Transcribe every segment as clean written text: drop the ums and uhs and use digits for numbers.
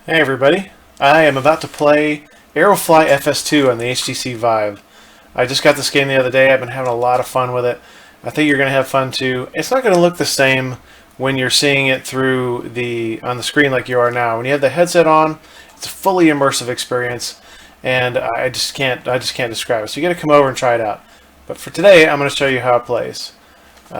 Hey everybody, I am about to play Aerofly FS2 on the HTC Vive. I just got this game the other day. I've been having a lot of fun with it. I think you're going to have fun too. It's not going to look the same when you're seeing it through on the screen like you are now. When you have the headset on, it's a fully immersive experience, and I just can't describe it. So you got to come over and try it out. But for today, I'm going to show you how it plays.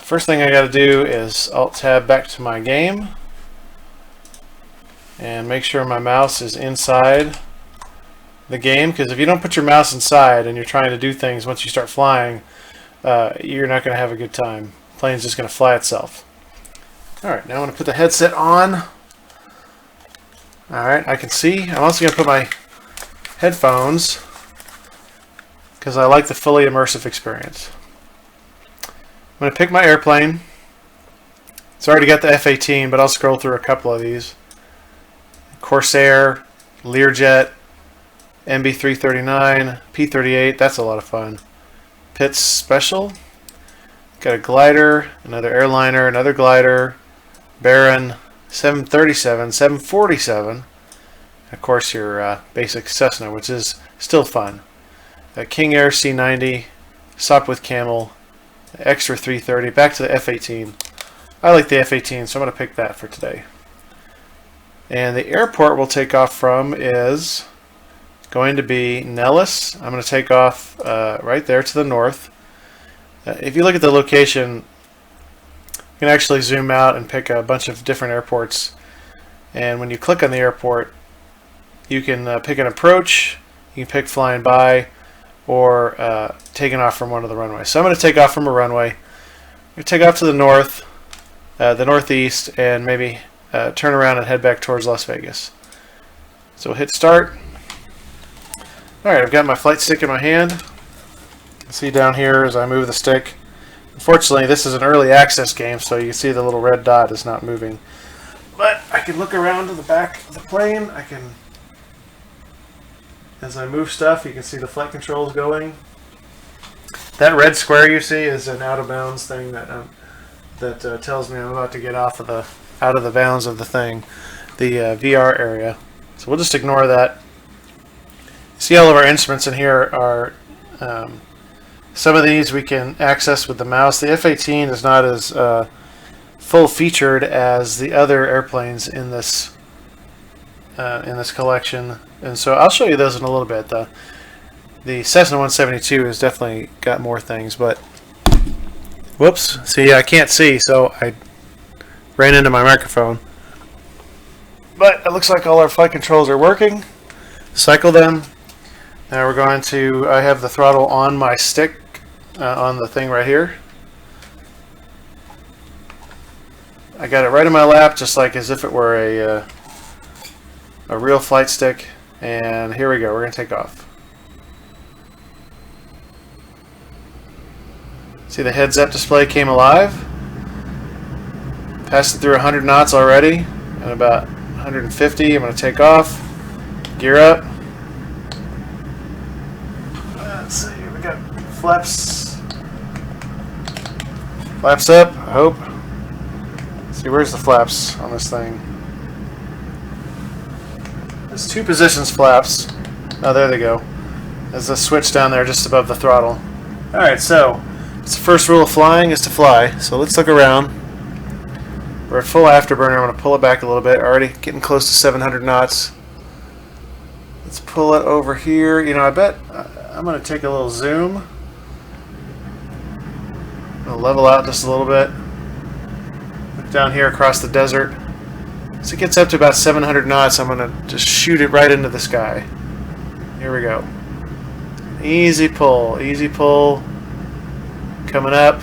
First thing I got to do is Alt-Tab back to my game. And make sure my mouse is inside the game, because if you don't put your mouse inside and you're trying to do things once you start flying, you're not going to have a good time. The plane's just going to fly itself. Alright, now I'm going to put the headset on. Alright, I can see. I'm also going to put my headphones because I like the fully immersive experience. I'm going to pick my airplane. It's already got the F-18, but I'll scroll through a couple of these. Corsair, Learjet, MB339, P38, that's a lot of fun. Pitts Special, got a glider, another airliner, another glider, Baron, 737, 747, of course your basic Cessna, which is still fun. King Air C90, Sopwith Camel, Extra 330, back to the F-18. I like the F-18, so I'm going to pick that for today. And the airport we'll take off from is going to be Nellis. I'm going to take off right there to the north. If you look at the location, you can actually zoom out and pick a bunch of different airports. And when you click on the airport, you can pick an approach, you can pick flying by, or taking off from one of the runways. So I'm going to take off from a runway. I'm going to take off to the north, the northeast, and maybe turn around and head back towards Las Vegas. So we'll hit start. Alright, I've got my flight stick in my hand. You can see down here as I move the stick. Unfortunately, this is an early access game, so you can see the little red dot is not moving. But I can look around to the back of the plane. As I move stuff, you can see the flight controls going. That red square you see is an out of bounds thing that tells me I'm about to get out of the bounds of the thing, the VR area. So we'll just ignore that. See, all of our instruments in here are some of these we can access with the mouse. The F-18 is not as full featured as the other airplanes in this collection, and so I'll show you those in a little bit. The Cessna 172 has definitely got more things, but whoops, see, I can't see, so I ran into my microphone. But it looks like all our flight controls are working. Cycle them. Now we're going to, I have the throttle on my stick, on the thing right here. I got it right in my lap, just like as if it were a real flight stick. And here we go, we're going to take off. See, the heads-up display came alive. Passed it through 100 knots already, and about 150. I'm going to take off, gear up. Let's see, we got flaps up, I hope. Let's see, where's the flaps on this thing? There's two positions flaps. Oh, there they go. There's a switch down there just above the throttle. Alright, so it's the first rule of flying is to fly. So let's look around. We're at full afterburner. I'm going to pull it back a little bit. Already getting close to 700 knots. Let's pull it over here. You know, I bet I'm going to take a little zoom. I'll level out just a little bit. Look down here across the desert. As it gets up to about 700 knots, I'm going to just shoot it right into the sky. Here we go. Easy pull, easy pull. Coming up.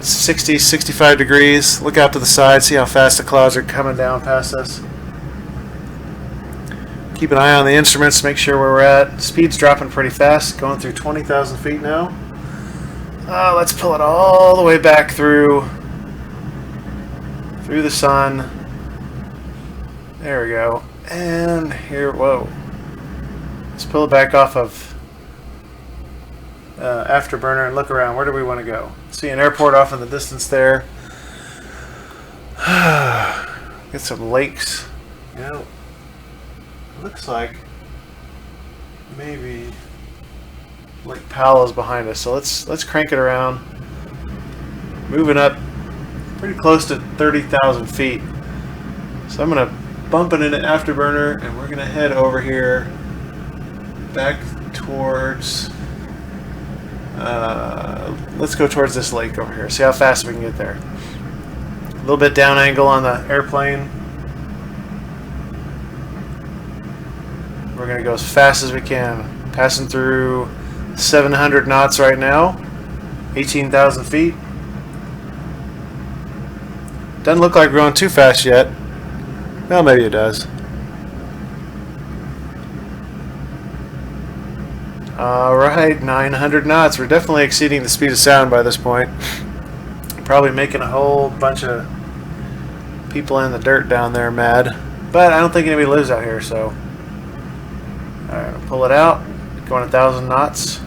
60, 65 degrees. Look out to the side. See how fast the clouds are coming down past us. Keep an eye on the instruments. Make sure where we're at. Speed's dropping pretty fast. Going through 20,000 feet now. Let's pull it all the way back through the sun. There we go. And here, whoa. Let's pull it back off of afterburner and look around. Where do we want to go? See an airport off in the distance there. Get some lakes. You know, looks like maybe Lake Powell is behind us. So let's crank it around. Moving up pretty close to 30,000 feet. So I'm gonna bump it into afterburner, and we're gonna head over here back towards. Let's go towards this lake over here. See how fast we can get there. A little bit down angle on the airplane. We're going to go as fast as we can. Passing through 700 knots right now. 18,000 feet. Doesn't look like we're going too fast yet. Well, maybe it does. Alright, 900 knots. We're definitely exceeding the speed of sound by this point. Probably making a whole bunch of people in the dirt down there mad. But I don't think anybody lives out here, so. Alright, I'll pull it out. Going 1,000 knots.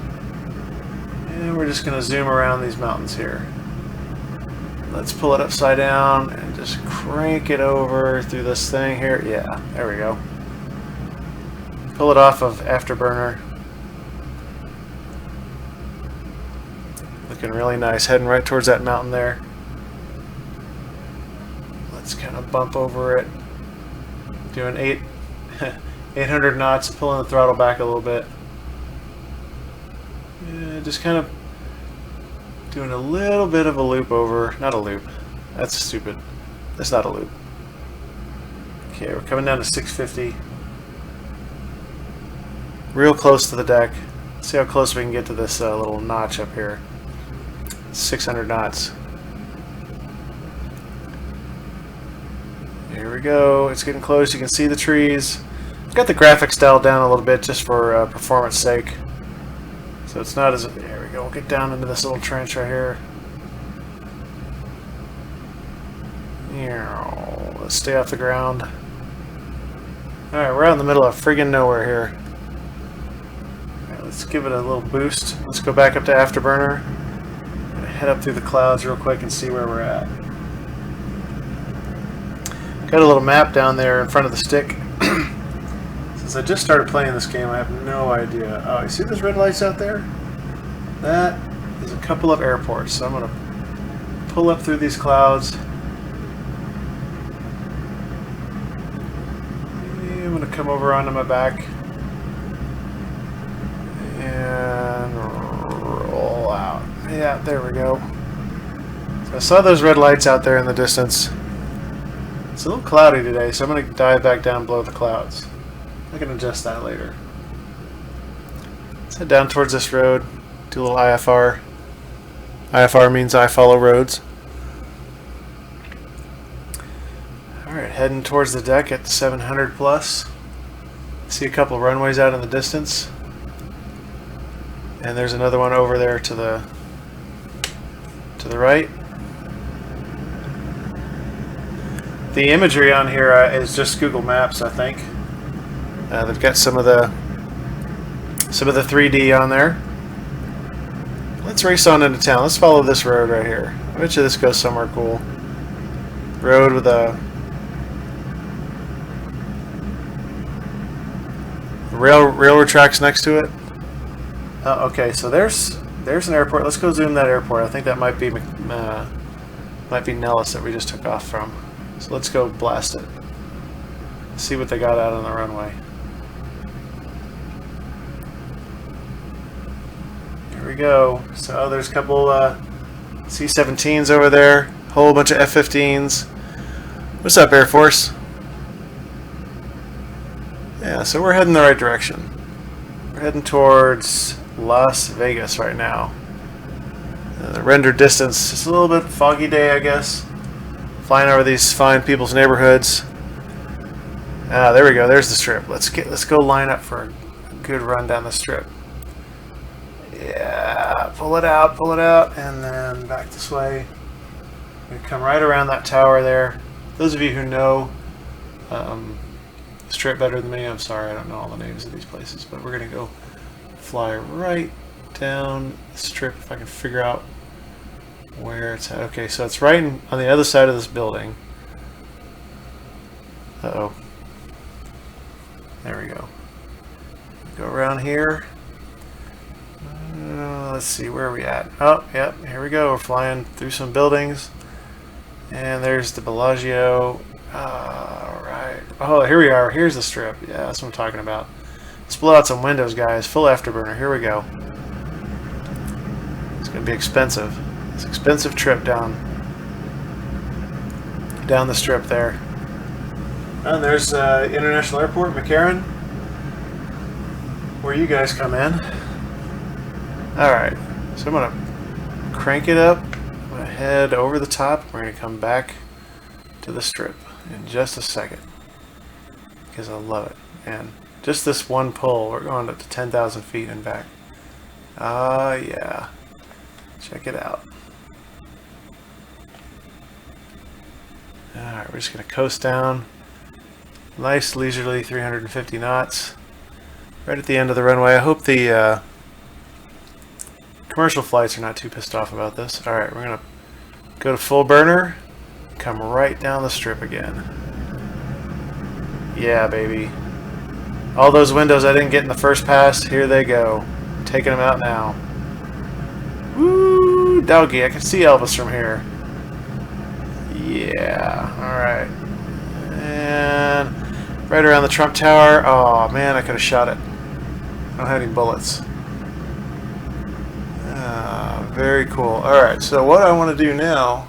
And we're just going to zoom around these mountains here. Let's pull it upside down and just crank it over through this thing here. Yeah, there we go. Pull it off of afterburner. Looking really nice, heading right towards that mountain there. Let's kind of bump over it. Doing 800 knots, pulling the throttle back a little bit. Yeah, just kind of doing a little bit of a loop over. Not a loop. That's stupid. That's not a loop. Okay, we're coming down to 650. Real close to the deck. Let's see how close we can get to this little notch up here. 600 knots. Here we go. It's getting close. You can see the trees. I've got the graphics dialed down a little bit just for performance sake. So it's not as... There we go. We'll get down into this little trench right here. Let's stay off the ground. Alright, we're out in the middle of friggin' nowhere here. Alright, let's give it a little boost. Let's go back up to afterburner. Head up through the clouds real quick and see where we're at. Got a little map down there in front of the stick. Since I just started playing this game, I have no idea. Oh, you see those red lights out there? That is a couple of airports. So I'm going to pull up through these clouds. I'm going to come over onto my back. And roll out. Yeah, there we go. So I saw those red lights out there in the distance. It's a little cloudy today, so I'm going to dive back down below the clouds. I can adjust that later. Let's head down towards this road. Do a little IFR. IFR means I follow roads. Alright, heading towards the deck at 700 plus. See a couple of runways out in the distance. And there's another one over there to the right. The imagery on here is just Google Maps, I think. They've got some of the 3D on there. Let's race on into town. Let's follow this road right here. I bet you this goes somewhere cool. Road with a railroad tracks next to it. Okay, so there's an airport. Let's go zoom that airport. I think that might be Nellis that we just took off from. So let's go blast it. See what they got out on the runway. Here we go. So there's a couple C-17s over there. Whole bunch of F-15s. What's up, Air Force? Yeah, so we're heading the right direction. We're heading towards Las Vegas right now. The rendered distance is a little bit foggy day, I guess. Flying over these fine people's neighborhoods. There we go. There's the strip. Let's go line up for a good run down the strip. Yeah, pull it out, and then back this way. We come right around that tower there. Those of you who know the strip better than me, I'm sorry, I don't know all the names of these places, but we're gonna go fly right down the strip if I can figure out where it's at. Okay, so it's right on the other side of this building. Uh-oh. There we go. Go around here. Let's see, where are we at? Oh, yep, here we go. We're flying through some buildings. And there's the Bellagio. Alright. Oh, here we are. Here's the strip. Yeah, that's what I'm talking about. Let's blow out some windows, guys. Full afterburner. Here we go. It's going to be expensive. It's an expensive trip down the strip there. And there's International Airport, McCarran, where you guys come in. Alright, so I'm going to crank it up. I'm going to head over the top. We're going to come back to the strip in just a second, because I love it. And just this one pull, we're going up to 10,000 feet and back. Yeah. Check it out. Alright, we're just going to coast down. Nice leisurely 350 knots. Right at the end of the runway. I hope the commercial flights are not too pissed off about this. Alright, we're going to go to full burner. Come right down the strip again. Yeah, baby. All those windows I didn't get in the first pass, here they go. Taking them out now. Woo! Doggy, I can see Elvis from here. Yeah, alright. And right around the Trump Tower. Oh man, I could have shot it. I don't have any bullets. Very cool. Alright, so what I want to do now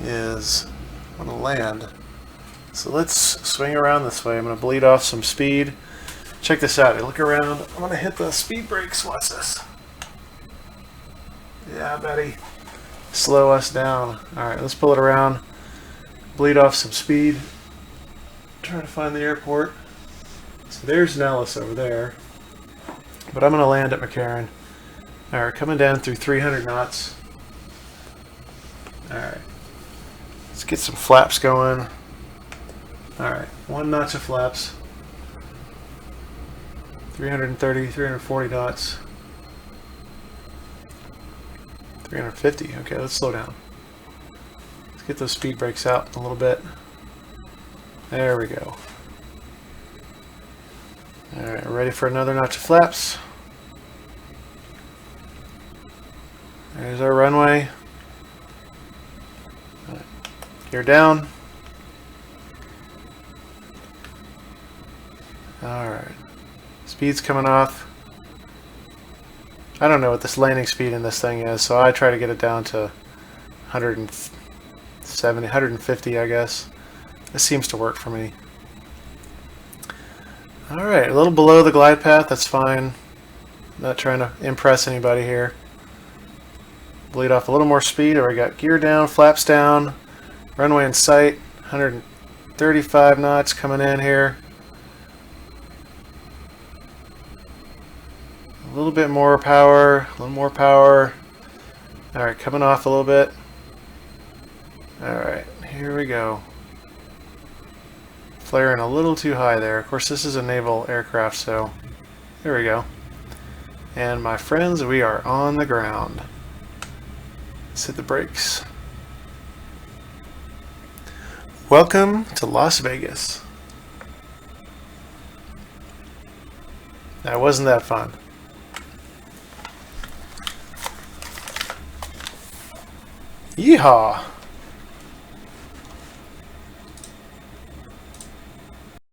is I want to land. So let's swing around this way. I'm going to bleed off some speed. Check this out. I look around. I'm going to hit the speed brakes. Watch this. Yeah, buddy. Slow us down. Alright, let's pull it around. Bleed off some speed. Trying to find the airport. So there's Nellis over there. But I'm going to land at McCarran. Alright, coming down through 300 knots. Alright. Let's get some flaps going. Alright, 1 notch of flaps. 330, 340 knots. 350. Okay, let's slow down. Let's get those speed brakes out a little bit. There we go. Alright, ready for another notch of flaps. There's our runway. Gear down. Alright. Speed's coming off. I don't know what this landing speed in this thing is, so I try to get it down to 170, 150, I guess. This seems to work for me. Alright, a little below the glide path, that's fine. Not trying to impress anybody here. Bleed off a little more speed. We got gear down, flaps down, runway in sight, 135 knots coming in here. A little bit more power, a little more power. Alright, coming off a little bit. Alright, here we go. Flaring a little too high there. Of course, this is a naval aircraft, so there we go. And my friends, we are on the ground. Let's hit the brakes. Welcome to Las Vegas. That wasn't that fun. Yeehaw!